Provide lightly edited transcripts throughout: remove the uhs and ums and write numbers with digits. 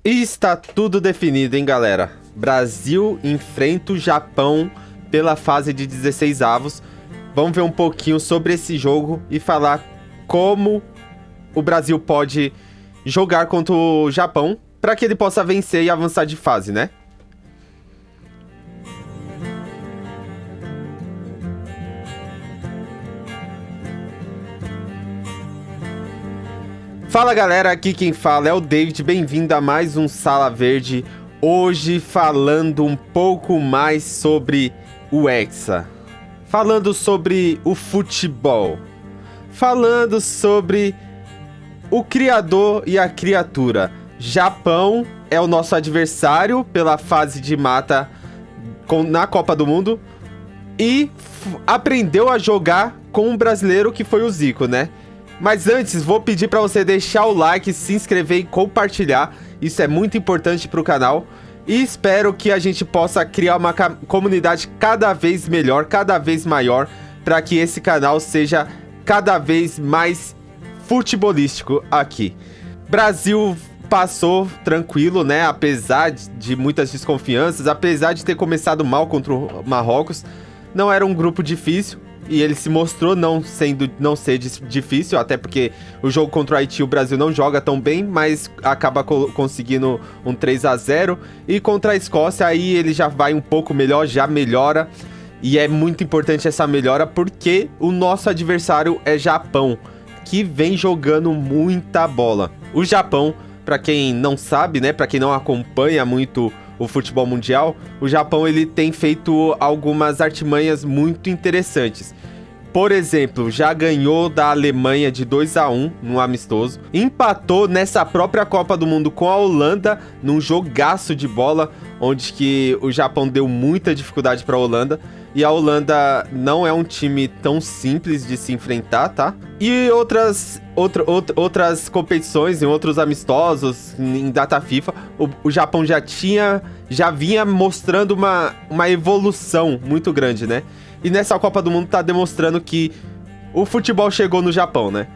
E está tudo definido, hein, galera? Brasil enfrenta o Japão pela fase de 16avos. Vamos ver um pouquinho sobre esse jogo e falar como o Brasil pode jogar contra o Japão para que ele possa vencer e avançar de fase, né? Fala galera, aqui quem fala é o David, bem-vindo a mais um Sala Verde. Hoje falando um pouco mais sobre o Hexa, falando sobre o futebol, falando sobre o criador e a criatura. Japão é o nosso adversário pela fase de mata na Copa do Mundo e aprendeu a jogar com um brasileiro que foi o Zico, né? Mas antes, vou pedir para você deixar o like, se inscrever e compartilhar. Isso é muito importante para o canal. E espero que a gente possa criar uma comunidade cada vez melhor, cada vez maior, para que esse canal seja cada vez mais futebolístico aqui. Brasil passou tranquilo, né? Apesar de muitas desconfianças, apesar de ter começado mal contra o Marrocos, não era um grupo difícil. E ele se mostrou não ser difícil, até porque o jogo contra o Haiti o Brasil não joga tão bem, mas acaba conseguindo um 3-0. E contra a Escócia aí ele já vai um pouco melhor, já melhora. E é muito importante essa melhora porque o nosso adversário é Japão, que vem jogando muita bola. O Japão, para quem não sabe, né, para quem não acompanha muito o futebol mundial, o Japão ele tem feito algumas artimanhas muito interessantes. Por exemplo, já ganhou da Alemanha de 2-1 no amistoso, empatou nessa própria Copa do Mundo com a Holanda num jogaço de bola, onde que o Japão deu muita dificuldade para a Holanda. E a Holanda não é um time tão simples de se enfrentar, tá? E outras competições, em outros amistosos, em data FIFA, o Japão já vinha mostrando uma evolução muito grande, né? E nessa Copa do Mundo tá demonstrando que o futebol chegou no Japão, né?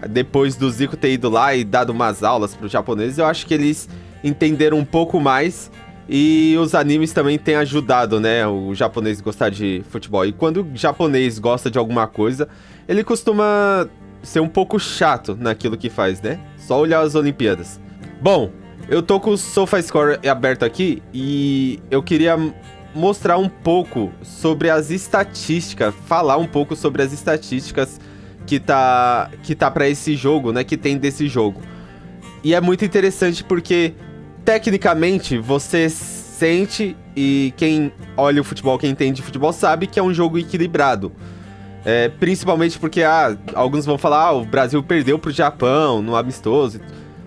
Depois do Zico ter ido lá e dado umas aulas para os japoneses, eu acho que eles entenderam um pouco mais. E os animes também têm ajudado, né, o japonês gostar de futebol. E quando o japonês gosta de alguma coisa, ele costuma ser um pouco chato naquilo que faz, né? Só olhar as Olimpíadas. Bom, eu tô com o SofaScore aberto aqui e eu queria mostrar um pouco sobre as estatísticas, falar um pouco sobre as estatísticas que tá para esse jogo, né, que tem desse jogo. E é muito interessante porque tecnicamente, você sente, e quem olha o futebol, quem entende futebol, sabe que é um jogo equilibrado. Principalmente porque alguns vão falar, o Brasil perdeu pro Japão no amistoso.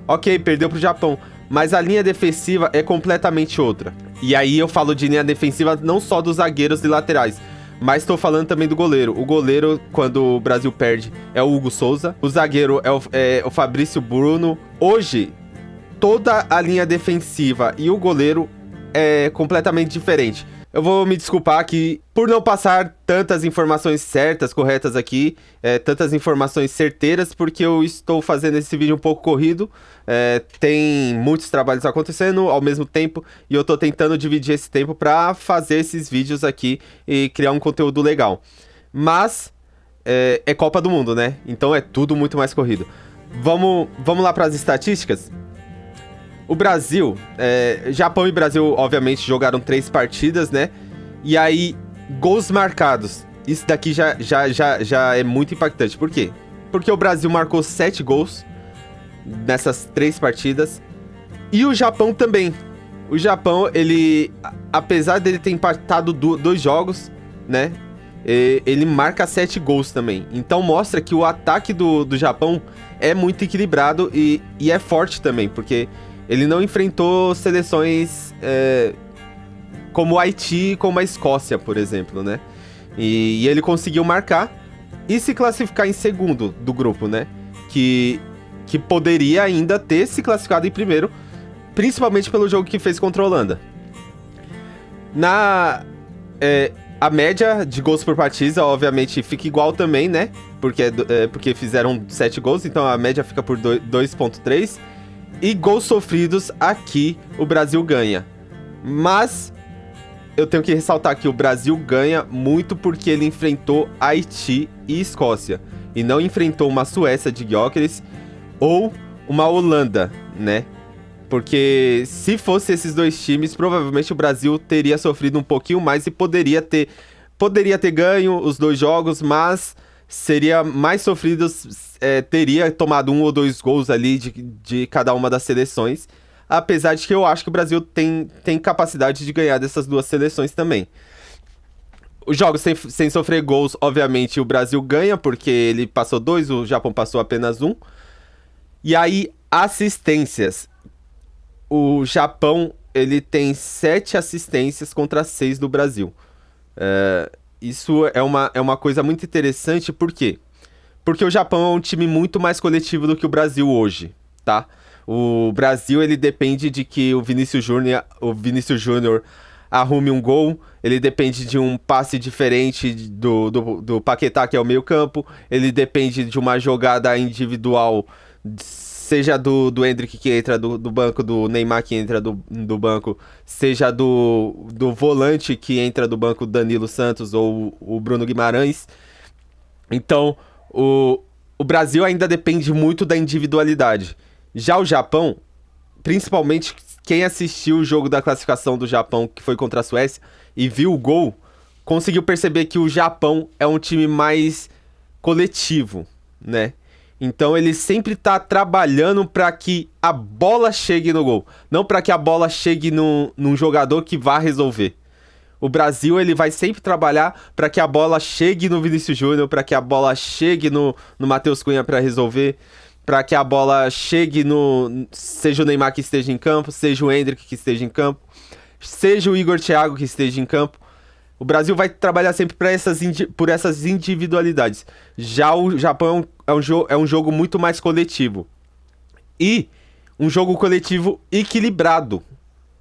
Ok, perdeu pro Japão, mas a linha defensiva é completamente outra. E aí eu falo de linha defensiva não só dos zagueiros e laterais, mas estou falando também do goleiro. O goleiro, quando o Brasil perde, é o Hugo Souza. O zagueiro é o Fabrício Bruno. Hoje, toda a linha defensiva e o goleiro é completamente diferente. Eu vou me desculpar aqui por não passar tantas informações certas, corretas aqui, tantas informações certeiras, porque eu estou fazendo esse vídeo um pouco corrido. Tem muitos trabalhos acontecendo ao mesmo tempo e eu estou tentando dividir esse tempo para fazer esses vídeos aqui e criar um conteúdo legal. Mas é Copa do Mundo, né? Então é tudo muito mais corrido. Vamos lá para as estatísticas? O Brasil, Japão e Brasil, obviamente, jogaram 3 partidas, né? E aí, gols marcados. Isso daqui já é muito impactante. Por quê? Porque o Brasil marcou 7 gols nessas 3 partidas. E o Japão também. O Japão, ele, apesar dele ter empatado 2 jogos, né? Ele marca 7 gols também. Então mostra que o ataque do Japão é muito equilibrado e é forte também, porque ele não enfrentou seleções como o Haiti e como a Escócia, por exemplo, né? E ele conseguiu marcar e se classificar em segundo do grupo, né? Que poderia ainda ter se classificado em primeiro, principalmente pelo jogo que fez contra a Holanda. A média de gols por partida, obviamente, fica igual também, né? Porque fizeram 7 gols, então a média fica por 2.3. E gols sofridos, aqui o Brasil ganha. Mas eu tenho que ressaltar que o Brasil ganha muito porque ele enfrentou Haiti e Escócia. E não enfrentou uma Suécia de Gyökeres ou uma Holanda, né? Porque se fosse esses dois times, provavelmente o Brasil teria sofrido um pouquinho mais e poderia ter ganho os dois jogos, mas seria mais sofrido, teria tomado 1 ou 2 gols ali de cada uma das seleções. Apesar de que eu acho que o Brasil tem capacidade de ganhar dessas duas seleções também. Os jogos sem sofrer gols, obviamente, o Brasil ganha, porque ele passou 2, o Japão passou apenas 1. E aí, assistências. O Japão, ele tem 7 assistências contra 6 do Brasil. Isso é uma coisa muito interessante, por quê? Porque o Japão é um time muito mais coletivo do que o Brasil hoje, tá? O Brasil, ele depende de que o Vinícius Júnior arrume um gol, ele depende de um passe diferente do Paquetá, que é o meio-campo, ele depende de uma jogada individual, seja do Endrick que entra do banco, do Neymar que entra do banco, seja do volante que entra do banco, Danilo Santos ou o Bruno Guimarães. Então, o Brasil ainda depende muito da individualidade. Já o Japão, principalmente quem assistiu o jogo da classificação do Japão, que foi contra a Suécia, e viu o gol, conseguiu perceber que o Japão é um time mais coletivo, né? Então ele sempre tá trabalhando para que a bola chegue no gol, não para que a bola chegue num jogador que vá resolver. O Brasil, ele vai sempre trabalhar para que a bola chegue no Vinícius Júnior, para que a bola chegue no Matheus Cunha para resolver, para que a bola chegue seja o Neymar que esteja em campo, seja o Endrick que esteja em campo, seja o Igor Thiago que esteja em campo. O Brasil vai trabalhar sempre por essas individualidades. Já o Japão é um jogo muito mais coletivo. E um jogo coletivo equilibrado.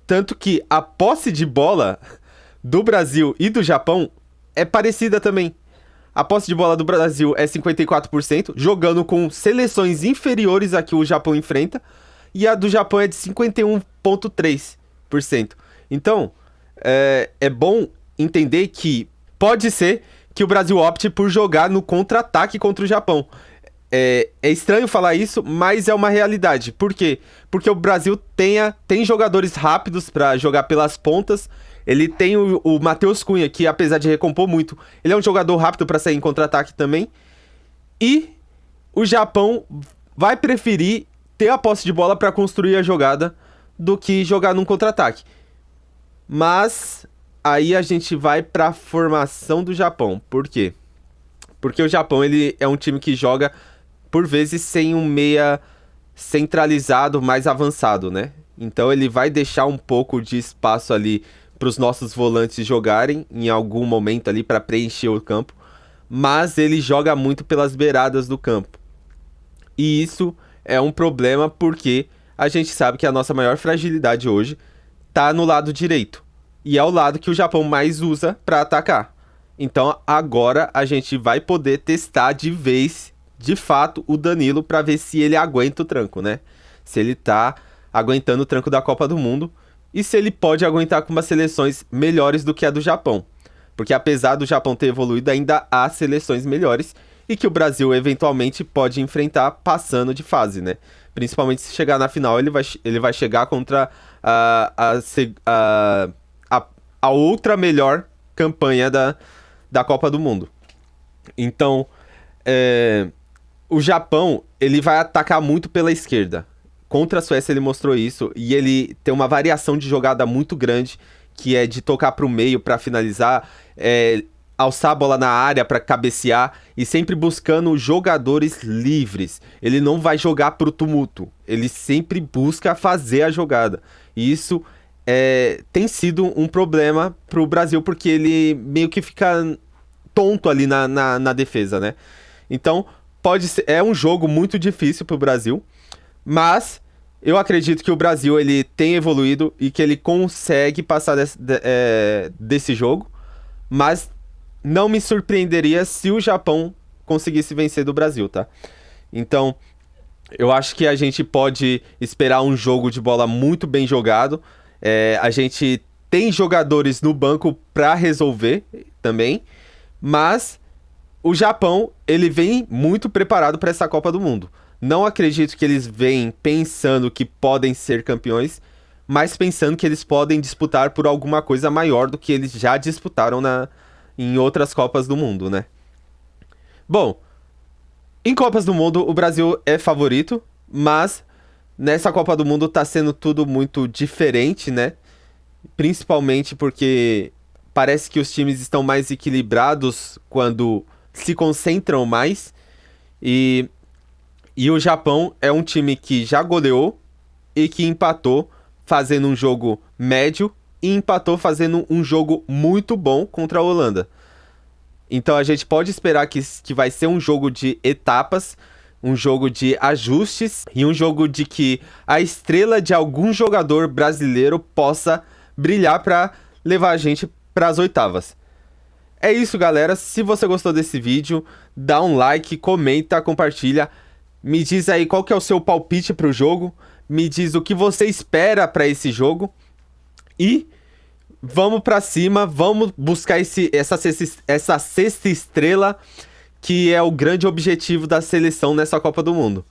Tanto que a posse de bola do Brasil e do Japão é parecida também. A posse de bola do Brasil é 54%, jogando com seleções inferiores a que o Japão enfrenta, e a do Japão é de 51,3%. Então, é bom entender que pode ser que o Brasil opte por jogar no contra-ataque contra o Japão. É estranho falar isso, mas é uma realidade. Por quê? Porque o Brasil tem jogadores rápidos para jogar pelas pontas. Ele tem o Matheus Cunha, que apesar de recompor muito, ele é um jogador rápido para sair em contra-ataque também. E o Japão vai preferir ter a posse de bola para construir a jogada do que jogar num contra-ataque. Mas aí a gente vai para a formação do Japão. Por quê? Porque o Japão, ele é um time que joga por vezes sem um meia centralizado mais avançado, né? Então ele vai deixar um pouco de espaço ali para os nossos volantes jogarem em algum momento ali para preencher o campo, mas ele joga muito pelas beiradas do campo. E isso é um problema porque a gente sabe que a nossa maior fragilidade hoje tá no lado direito, e é o lado que o Japão mais usa para atacar. Então agora a gente vai poder testar de vez, de fato, o Danilo para ver se ele aguenta o tranco, né? Se ele tá aguentando o tranco da Copa do Mundo e se ele pode aguentar com umas seleções melhores do que a do Japão. Porque apesar do Japão ter evoluído, ainda há seleções melhores e que o Brasil eventualmente pode enfrentar passando de fase, né? Principalmente se chegar na final, ele vai chegar contra a outra melhor campanha da Copa do Mundo. Então, o Japão, ele vai atacar muito pela esquerda. Contra a Suécia ele mostrou isso, e ele tem uma variação de jogada muito grande, que é de tocar para o meio para finalizar, alçar a bola na área para cabecear, e sempre buscando jogadores livres. Ele não vai jogar pro tumulto, ele sempre busca fazer a jogada. E isso tem sido um problema pro Brasil, porque ele meio que fica tonto ali na defesa, né? Então, é um jogo muito difícil pro Brasil, mas eu acredito que o Brasil ele tem evoluído e que ele consegue passar desse jogo, mas não me surpreenderia se o Japão conseguisse vencer do Brasil, tá? Então, Eu acho que a gente pode esperar um jogo de bola muito bem jogado. A gente tem jogadores no banco para resolver também, mas o Japão, ele vem muito preparado para essa Copa do Mundo. Não acredito que eles vêm pensando que podem ser campeões, mas pensando que eles podem disputar por alguma coisa maior do que eles já disputaram em outras Copas do Mundo, né? Bom, em Copas do Mundo, o Brasil é favorito, mas nessa Copa do Mundo tá sendo tudo muito diferente, né? Principalmente porque parece que os times estão mais equilibrados quando se concentram mais. E, e o Japão é um time que já goleou e que empatou fazendo um jogo médio e empatou fazendo um jogo muito bom contra a Holanda. Então a gente pode esperar que vai ser um jogo de etapas, um jogo de ajustes e um jogo de que a estrela de algum jogador brasileiro possa brilhar para levar a gente para as oitavas. É isso, galera. Se você gostou desse vídeo, dá um like, comenta, compartilha. Me diz aí qual que é o seu palpite para o jogo. Me diz o que você espera para esse jogo. E vamos pra cima, vamos buscar essa sexta estrela, que é o grande objetivo da seleção nessa Copa do Mundo.